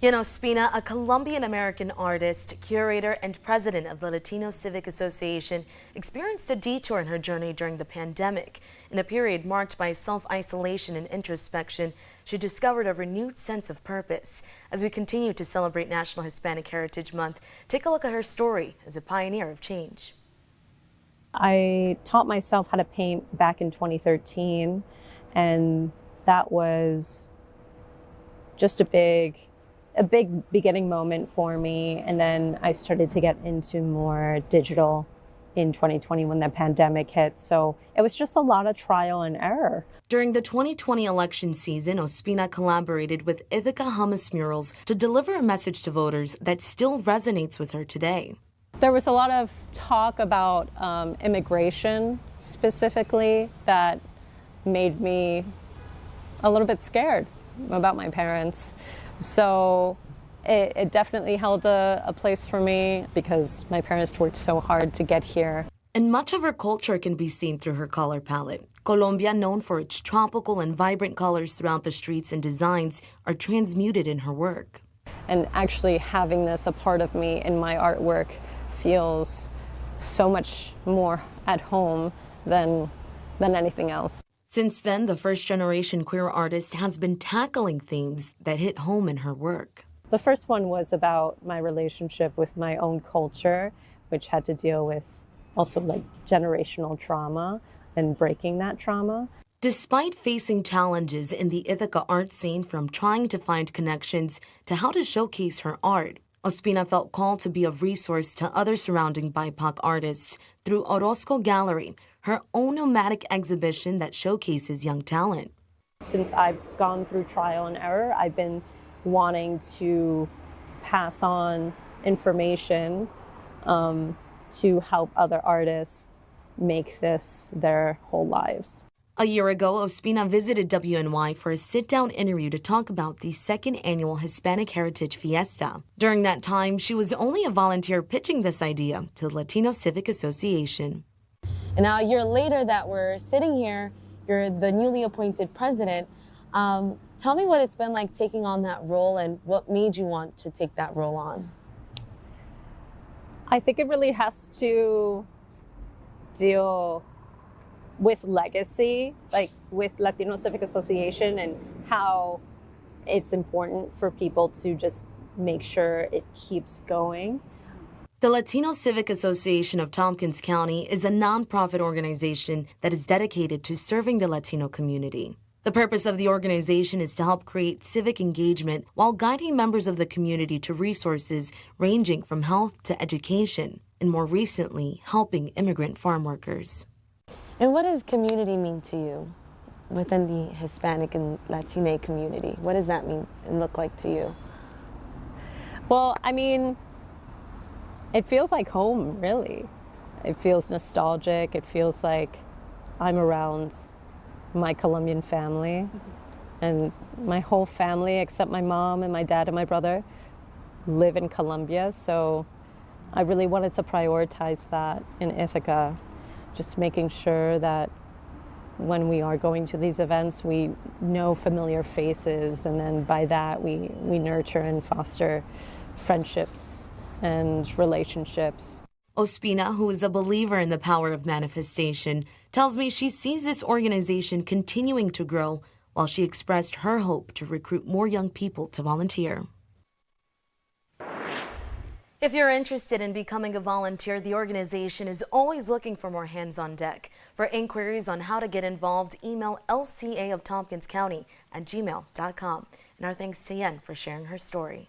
Ospina, a Colombian American artist, curator, and president of the Latino Civic Association, experienced a detour in her journey during the pandemic. In a period marked by self-isolation and introspection, she discovered a renewed sense of purpose. As we continue to celebrate National Hispanic Heritage Month, take a look at her story as a pioneer of change. I taught myself how to paint back in 2013, and that was just a big beginning moment for me. And then I started to get into more digital in 2020 when the pandemic hit. So it was just a lot of trial and error. During the 2020 election season, Ospina collaborated with Ithaca Hummus Murals to deliver a message to voters that still resonates with her today. There was a lot of talk about immigration specifically that made me a little bit scared about my parents. So it definitely held a place for me because my parents worked so hard to get here. And much of her culture can be seen through her color palette. Colombia, known for its tropical and vibrant colors throughout the streets and designs, are transmuted in her work. And actually having this a part of me in my artwork feels so much more at home than anything else. Since then, the first-generation queer artist has been tackling themes that hit home in her work. The first one was about my relationship with my own culture, which had to deal with also like generational trauma and breaking that trauma. Despite facing challenges in the Ithaca art scene, from trying to find connections to how to showcase her art, Ospina felt called to be a resource to other surrounding BIPOC artists through Orozco Gallery, her own nomadic exhibition that showcases young talent. Since I've gone through trial and error, I've been wanting to pass on information to help other artists make this their whole lives. A year ago, Ospina visited WNY for a sit-down interview to talk about the second annual Hispanic Heritage Fiesta. During that time, she was only a volunteer pitching this idea to the Latino Civic Association. And now a year later that we're sitting here, you're the newly appointed president. Tell me what it's been like taking on that role and what made you want to take that role on. I think it really has to deal with legacy, like with Latino Civic Association, and how it's important for people to just make sure it keeps going. The Latino Civic Association of Tompkins County is a nonprofit organization that is dedicated to serving the Latino community. The purpose of the organization is to help create civic engagement while guiding members of the community to resources ranging from health to education, and more recently, helping immigrant farm workers. And what does community mean to you within the Hispanic and Latino community? What does that mean and look like to you? Well, I mean, it feels like home, really. It feels nostalgic. It feels like I'm around my Colombian family. And my whole family, except my mom and my dad and my brother, live in Colombia. So I really wanted to prioritize that in Ithaca. Just making sure that when we are going to these events, we know familiar faces, and then by that we nurture and foster friendships and relationships. Ospina, who is a believer in the power of manifestation, tells me she sees this organization continuing to grow, while she expressed her hope to recruit more young people to volunteer. If you're interested in becoming a volunteer, the organization is always looking for more hands on deck. For inquiries on how to get involved, email lcaoftompkinscounty@gmail.com. And our thanks to Yen for sharing her story.